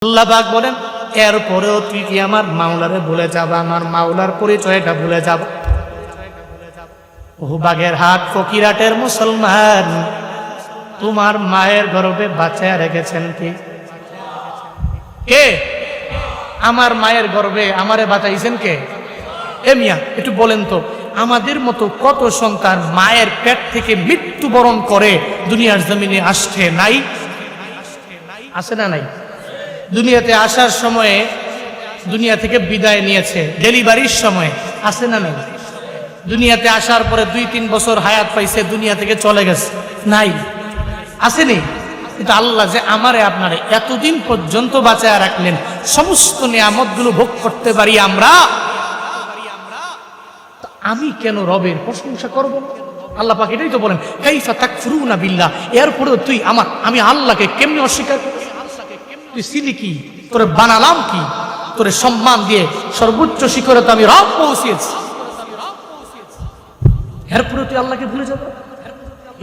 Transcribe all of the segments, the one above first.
আল্লাহ পাক বলেন, এরপরেও তুই কি আমার মাওলারে ভুলে যাবা, আমার মাওলার পরিচয়টা ভুলে যাবা? ও বাগেরহাট ফকিরহাটের মুসলমান, তোমার মায়ের গর্ভে বাঁচায় রেখেছেন কে? কে? আমার মায়ের গর্ভে আমারে বাঁচাইছেন কে? এ মিয়া একটু বলেন তো, আমাদের মতো কত সন্তান মায়ের পেট থেকে মৃত্যুবরণ করে দুনিয়ার জমিনে আসছে? নাই? আছে না নাই? দুনিয়াতে আসার সময়ে দুনিয়া থেকে বিদায় নিয়েছে, ডেলিভারির সময় আছে না নাই? দুনিয়াতে আসার পরে 2-3 বছর হায়াত পাইছে, দুনিয়া থেকে চলে গেছে, নাই? আসেনি? কিন্তু আল্লাহ যে আমারে আপনারে এতদিন পর্যন্ত বাঁচায় রাখলেন, সমস্ত নিয়ামতগুলো ভোগ করতে পারি আমরা, আমি কেন রবের প্রশংসা করব না? আল্লাহ পাক এটাই তো বলেন, কাইফা তাকফুরুনা বিল্লাহ, এরপরেও তুই আমি আল্লাহকে কেমনে অস্বীকার করবি? তুই ছিলি কি? তোরে বানালাম কি? তোরে সম্মান দিয়ে সর্বোচ্চ শিখরে তো আমি রব পৌঁছিয়েছি, এরপরেও তুই আল্লাহকে ভুলে যাবে?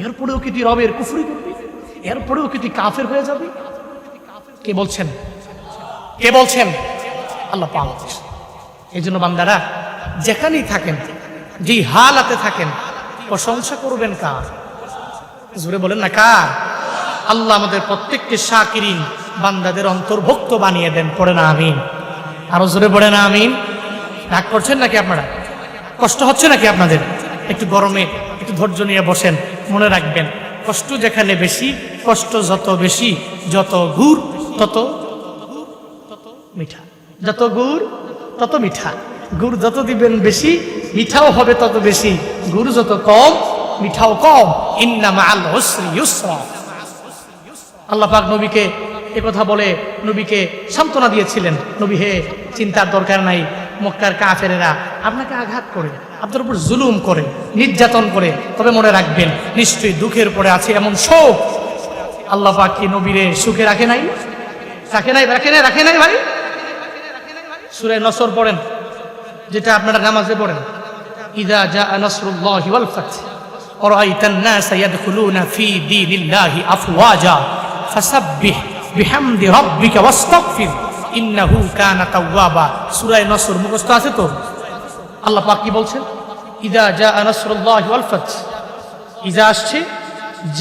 এরপরেও কি তুই রবের কুফরি করবি? এরপরেও কি তুই কাফের হয়ে যাবি? কে বলছেন? কে বলছেন? আল্লাহ পাক। এই জন্য বান্দারা যেখানেই থাকেন, যেই হালাতে থাকেন, প্রশংসা করবেন কার? জোরে বলেন না কার? আল্লাহ আমাদের প্রত্যেককে শাকিরিন বান্দাদের অন্তর্ভুক্ত বানিয়ে দেন। পড়ে না আমিন? আরো জোরে পড়ে না আমিন? রাগ করছেন নাকি আপনারা? কষ্ট হচ্ছে নাকি আপনাদের? একটু গরমে একটু ধৈর্য নিয়ে বসেন। মনে রাখবেন, কষ্ট যেখানে বেশি, কষ্ট যত বেশি, যত গুড় তত মিঠা, যত গুড় তত মিঠা। গুড় যত দিবেন বেশি, মিঠাও হবে তত বেশি। গুড় যত কম, মিঠাও কম। ইন্না মাআল উসরি ইউসরা। আল্লাহ পাক নবীকে একথা বলে নবীকে সান্ত্বনা দিয়েছিলেন, নবী হে, চিন্তার দরকার নাই। মক্কার কাফেরেরা আপনাকে আঘাত করে, আপনার উপর জুলুম করে, নির্যাতন করে, তবে মনে রাখবেন নিশ্চয়ই দুঃখের পরে আছে এমন শোক। আল্লাহ পাক কি নবীরে সুখে রাখে নাই? রাখে নাই? রাখে নাই? রাখে নাই ভাই? সূরা নসর পড়েন, যেটা আপনারা নামাজে পড়েন, ইযা জাআ নাসরুল্লাহি ওয়াল ফাth ওয়া রাআইতান নাসা ইয়াদখুলুনা ফি দীনিল্লাহি আফওয়াজা ফাসাব্বিহ বিহামদি রাব্বিকা ওয়াস্তাগফির ইন্নাহু কানা তাওয়াবা। সূরা নসর মুখস্থ আছে তো? আল্লাহ পাক কি বলছেন? ইযা জাআ নাসরুল্লাহি ওয়াল ফাth। ইযা আসছে,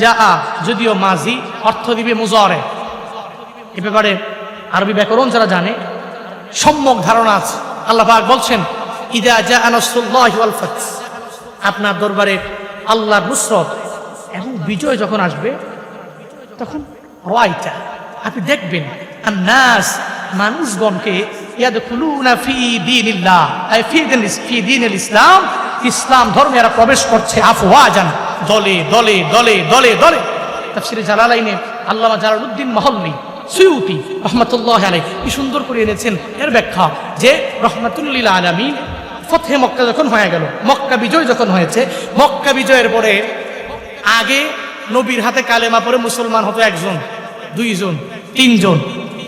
জাআ যদিও মাজি, অর্থ দিবে মুজারে। এ ব্যাপারে আরবি ব্যাকরণ যারা জানে সম্যক ধারণা আছে। আল্লাহ পাক বলছেন, ইযা জাআ নাসরুল্লাহি ওয়াল ফাth, আপনার দরবারে আল্লাহর নুসরত এবং বিজয় যখন আসবে, তখন রাআইতা, আপনি দেখবেন, আন-নাস, মানুষগণকে, ইয়াদখুলুনা ফি দীনিল্লাহ, আই ফি দীনিল ইসলাম, ইসলাম ধর্মে এরা প্রবেশ করছে, আফওয়াজান, দলে দলে দলে দলে দলে। তাফসীরে জালালাইনে আল্লামা জালালউদ্দিন মাহল্লি সুয়ুতি রহমাতুল্লাহি আলাইহি কি সুন্দর করে এনেছেন এর ব্যাখ্যা, যে রাহমাতুল লিল আলামিন ফতহে মক্কা যখন হয়ে গেল, মক্কা বিজয় যখন হয়েছে, মক্কা বিজয়ের পরে আগে নবীর হাতে কালেমা পড়ে মুসলমান হতো 1 জন, 2 জন, 3 জন,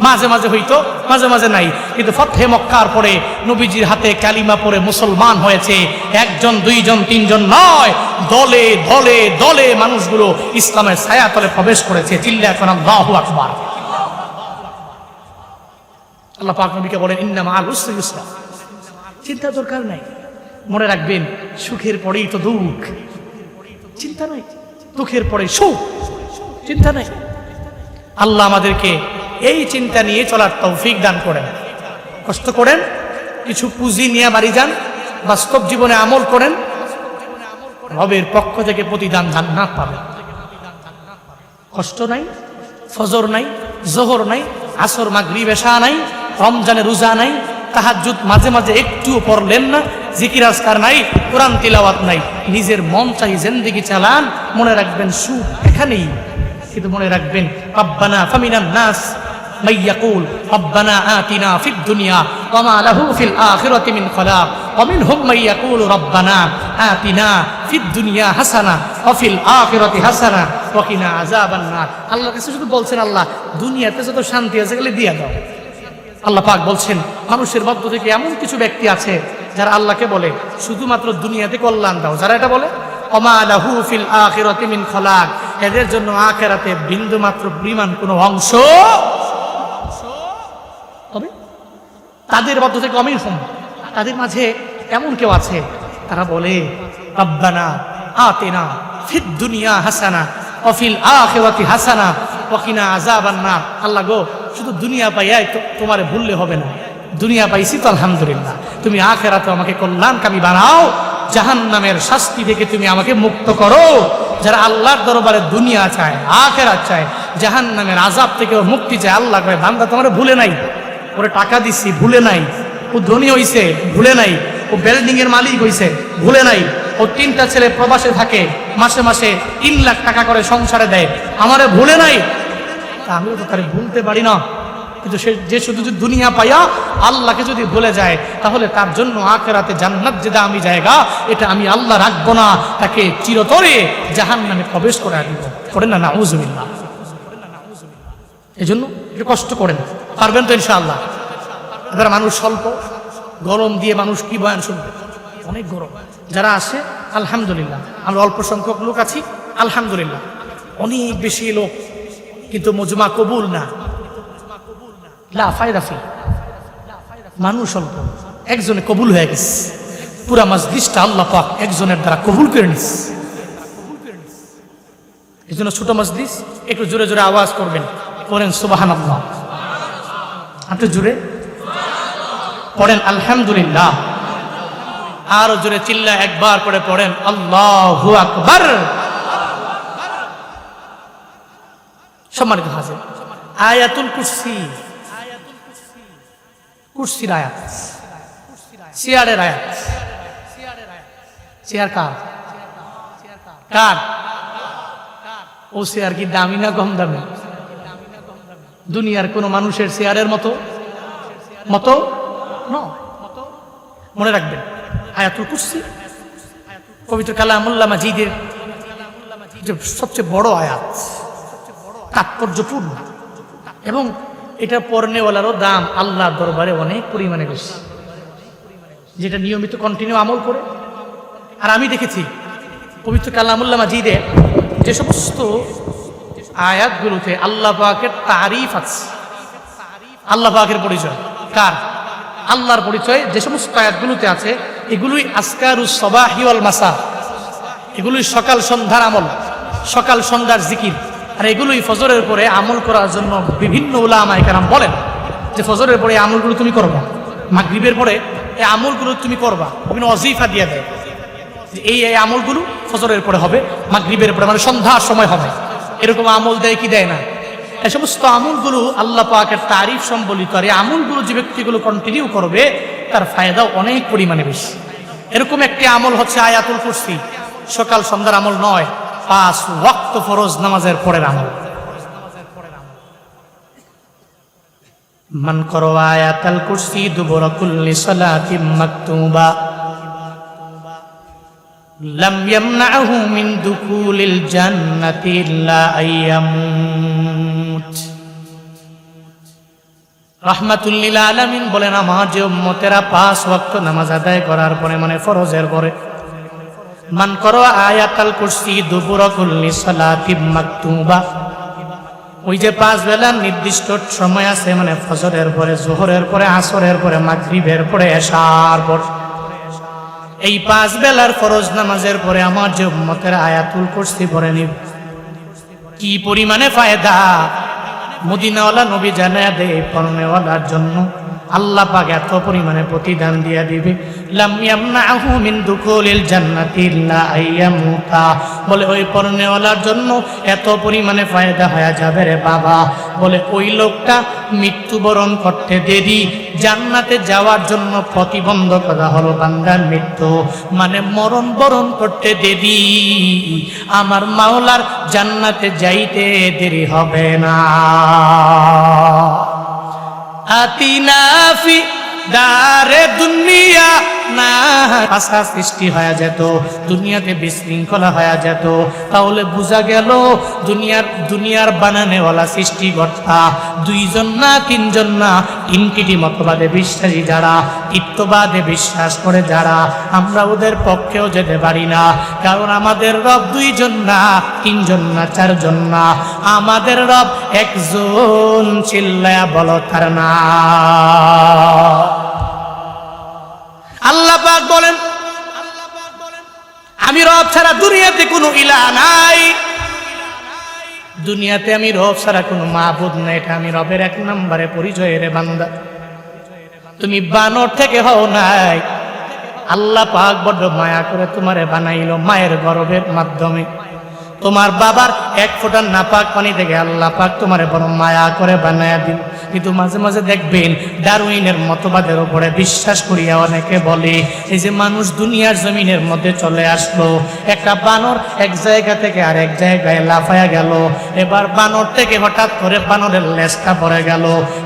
মাঝে মাঝে হইতো, মাঝে মাঝে নাই। কিন্তু ফতহে মক্কার পরে নবীজির হাতে কালিমা পড়ে মুসলমান হয়েছে 1 জন, 2 জন, 3 জন নয়, দলে দলে দলে মানুষগুলো ইসলামের ছায়াতলে প্রবেশ করেছে। চিল্লায়া কোন আল্লাহু আকবার। আল্লাহ পাক নবীকে বলেন, ইন্না মাআল উসরি ইউসরা। চিন্তা দরকার নাই। মনে রাখবেন, সুখের পরেই তো দুঃখ, চিন্তা নাই। দুঃখের পরে সুখ, চিন্তা নাই। আল্লাহ আমাদেরকে এই চিন্তা নিয়ে চলার তৌফিক দান করেন। কষ্ট করেন, কিছু পুঁজি নিয়ে বাড়ি যান, বাস্তব জীবনে আমল করেন, রবের পক্ষ থেকে প্রতিদান জান্নাত পাবেন। কষ্ট নাই, ফজর নাই, জোহর নাই, আসর মাগরিব এশা নাই, রমজানে রোজা নাই, তাহাজ্জুদ মাঝে মাঝে একটুও পড়লেন না, জিকির আজকার নাই, কোরআন তিলাওয়াত নাই, নিজের মন চাই জিন্দেগি চালান। মনে রাখবেন, সুখ এখানেই। কিন্তু মনে রাখবেন, রব্বানা ফামিনান নাস মাইয়াকুল রব্বানা আতিনা ফিদ দুনিয়া ওয়া মা লাহু ফিল আখিরাতি মিন খালাক ওয়া মিনহুম মাইয়াকুল রব্বানা আতিনা ফিদ দুনিয়া হাসানা ওয়া ফিল আখিরাতি হাসানা ওয়া কিনা আযাবান নার। আল্লাহর কাছে শুধু বলছেন, আল্লাহ দুনিয়াতে যত শান্তি আছে গেলে দিয়া দাও। আল্লাহ পাক বলছেন, মানুষের মধ্য থেকে এমন কিছু ব্যক্তি আছে যারা আল্লাহকে বলে শুধুমাত্র দুনিয়াতে কল্যাণ দাও। যারা এটা বলে, ওয়া মা লাহু ফিল আখিরাতি মিন খালাক, এদের জন্য আখিরাতে বিন্দুমাত্র পরিমাণ কোনো অংশ তবে তাদের মধ্য থেকে অমিনহুম, তাদের মাঝে এমন কেউ আছে তারা বলে রব্বানা আতিনা ফিদ দুনিয়া হাসানা ওয়া ফিল আখিরাতি হাসানা ওয়া কিনা আযাবান নার। আল্লাহ গো, শুধু দুনিয়া পাইয়াই তোমারে ভুললে হবে না, দুনিয়া পাইছি তো আলহামদুলিল্লাহ, তুমি আখিরাতে আমাকে কল্যাণকামী বানাও, জাহান্নামের শাস্তি থেকে তুমি আমাকে মুক্ত করো। যারা আল্লাহর দরবারে দুনিয়া চায়, আখিরাত চায়, জাহান্নামের আযাব থেকে মুক্তি চায়, আল্লাহ কয় বান্দা তোমারে ভুলে নাই, ওরে টাকা দিছি ভুলে নাই, ও ধনী হইছে ভুলে নাই, ও বিল্ডিং এর মালিক হইছে ভুলে নাই, ও 3টা ছেলে প্রবাসে থাকে, মাসে মাসে 3 লাখ টাকা করে সংসারে দেয়, আমারে ভুলে নাই। তা আমিও তো তারে ভুলতে পারি না, কিন্তু সে যে শুধু দুনিয়া পাইয়া আল্লাহকে যদি ভুলে যায়, তাহলে তার জন্য আখিরাতে জান্নাত যে দামি জায়গা, এটা আমি আল্লাহ রাখবো না, তাকে চিরতরে জাহান্নামে প্রবেশ করে দিব। করেন না নাউজুবিল্লাহ। এই জন্য একটু কষ্ট করেন, পারবেন তো ইনশাআল্লাহ। এবার মানুষ স্বল্প, গরম দিয়ে মানুষ কি বয়ান শুনবে, অনেক গরম। যারা আসে আলহামদুলিল্লাহ, আমরা অল্প সংখ্যক লোক আছি আলহামদুলিল্লাহ, অনেক বেশি লোক কিন্তু মজমা কবুল না, লা ফায়দা ফি, মানুষ অল্প, একজনে কবুল হয়ে গেছে, পুরা মজলিসটা আল্লাহ পাক একজনের দ্বারা কবুল করে নিছে। এই জন্য ছোট মজলিস, একটু জোরে জোরে আওয়াজ করবেন, পড়েন সুবহানাল্লাহ, একটু জোরে পড়েন আলহামদুলিল্লাহ, আরো জোরে চিল্লা একবার করে পড়েন আল্লাহু আকবার। সম্মানিত হাজির, আয়াতুল কুরসি, কুরসির আয়াত, চেয়ারের আয়াত। Chair car? কার? ও চেয়ার কি দামি না কম দামি? দুনিয়ার কোন মানুষের চেয়ারের মতো মতো নয়। মনে রাখবেন, আয়াতুল কুরসি পবিত্র কালামুল্লাহ মাজিদের সবচেয়ে বড় আয়াত, তাৎপর্যপূর্ণ, এবং এটা পড়নেওয়ালারও দাম আল্লাহর দরবারে অনেক পরিমাণে বেশি, যেটা নিয়মিত কন্টিনিউ আমল করে। আর আমি দেখেছি পবিত্র কালামুল্লাহ মাজিদে যে সমস্ত আয়াতগুলোতে আল্লাহ পাকের তারিফ আছে, আল্লাহ পাকের পরিচয়, কার? আল্লাহর পরিচয় যে সমস্ত আয়াতগুলোতে আছে, এগুলোই আসকারুস সাবাহি ওয়াল মাসা, এগুলোই সকাল সন্ধ্যার আমল, সকাল সন্ধ্যার জিকির। আর এগুলোই ফজরের পরে আমল করার জন্য বিভিন্ন উলামায়ে কেরাম বলেন যে ফজরের পরে এই আমলগুলো তুমি করবা, মাগরিবের পরে এই আমলগুলো তুমি করবা, বিভিন্ন ওয়াজিফা দিয়ে দেয় যে এই আমলগুলো ফজরের পরে হবে, মাগরিবের পরে মানে সন্ধ্যার সময় হবে, এরকম আমল দেয় কি দেয় না? এই সমস্ত আমলগুলো আল্লাহ পাকের তারিফ সম্বলিত। আর এই আমলগুলো যে ব্যক্তিগুলো কন্টিনিউ করবে তার ফায়দাও অনেক পরিমাণে বেশি। এরকম একটি আমল হচ্ছে আয়াতুল কুরসি, সকাল সন্ধ্যার আমল নয়, 5 ওয়াক্ত ফরজ নামাজের পরের আমল। মান করা আয়াতুল কুরসি দুবুরা কুল্লি সালাতিন মাকতুবা লাম ইয়ামনাহু মিন দুকুলিল জান্নাতি ইল্লা আইয়ামুত। রাহমাতুল লিল আলামিন বলেন, আমার যে উম্মতেরা 5 ওয়াক্ত নামাজ আদায় করার পরে মানে ফরজের পরে মান করা আয়াতুল কুরসি দুবুরা কুল্লি সালাতিন মাকতুবা, ওই যে 5 বেলার নির্দিষ্ট সময় আছে, মানে ফজরের পরে, যোহরের পরে, আসরের পরে, মাগরিবের পরে, এশার পর, এই 5 বেলার ফরজ নামাজের পরে আমার যে উম্মতের আয়াতুল কুরসি পড়ে নিব, কি পরিমাণে ফায়দা মদিনাওয়ালা নবী জানায়া দেয় পড়নেওয়ালার জন্য। আল্লাহ পাক এত পরিমাণে প্রতিদান দিয়া দিবে, লাম ইয়ামনাহু মিন দুকুলিল জান্নাতি ইল্লা আইয়ামুতা, বলে ওই পড়নেওয়ালার জন্য এত পরিমাণে ফায়দা হয়ে যাবে রে বাবা, বলে ওই লোকটা মৃত্যুবরণ করতে দেরি, জান্নাতে যাওয়ার জন্য প্রতিবন্ধকতা হলো বান্দার মৃত্যু, মানে মরণ বরণ করতে দেরি, আমার মাওলার জান্নাতে যাইতে দেরি হবে না। আতিনা ফি দারে দুনিয়া না আশা সৃষ্টি হয়ে যেত, দুনিয়াতে বিশৃঙ্খলা হয়ে যেত, তাহলে বোঝা গেল দুনিয়ার বানানেওয়ালা সৃষ্টিকর্তা দুইজন না তিনজন না, তিনটি মতবাদে বিশ্বাসী যারা, তৃতীয়বাদে বিশ্বাস করে যারা, আমরা ওদের পক্ষেও যেতে পারি না। কারণ আমাদের রব দুইজন না তিনজন না চারজন না, আমাদের রব একজন। চিল্লায়া বলো তার না। আল্লাহ পাক বলেন, আমি রব ছাড়া দুনিয়াতে কোনো ইলাহ নাই, দুনিয়াতে আমি রব ছাড়া কোনো মাবুদ নাই। এটা আমি রবের এক নম্বরে পরিচয় রে বান্দা। তুমি বানর থেকে হও নাই, আল্লাহ পাক বড় মায়া করে তোমারে বানাইলো মায়ের গর্ভের মাধ্যমে। তোমার বাবার এক ফোঁটা নাপাক পানি থেকে আল্লাহ পাক তোমারে বড় মায়া করে বানায়া দিল। কিন্তু মাঝে মাঝে দেখবেন ডারউইনের মতবাদের উপরে বিশ্বাস করিয়া অনেকে বলে এই যে মানুষ দুনিয়ার জমিনের মধ্যে চলে আসলো, একটা বানর এক জায়গা থেকে আরেক জায়গায় লাফায়া গেল, এবার বানর থেকে হঠাৎ করে বানরের লেজটা পড়ে গেল,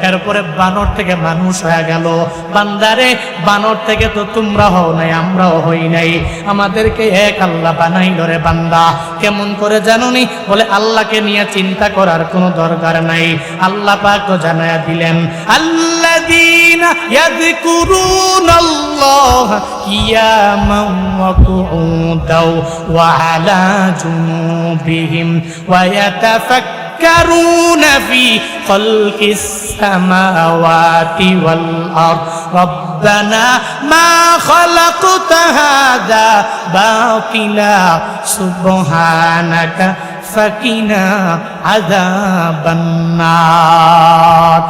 এরপরে বানর থেকে মানুষ হয়ে গেল। বান্দারে, বানর থেকে তো তোমরা হও নাই, আমরাও হই নাই, আমাদেরকে এক আল্লাহ বানাইল রে বান্দা। কেমন করে জানোনি? বলে আল্লাহকে নিয়ে চিন্তা করার কোনো দরকার নাই। আল্লাহ পাক তো জানায়া দিলেন, আল্লাযীনা ইয়াযকুরুনাল্লাহা কিয়ামান ওয়া কুউদাও ওয়া আলা জুনুবিহিম ওয়া ইয়াতাফাক্কারুনা ফি খালকিস সামাওয়াতি ওয়াল আরদ রব্বানা মা খালাকতা হাযা বাতিলা সুবহানাকা ফাকিনা আযাবান নার।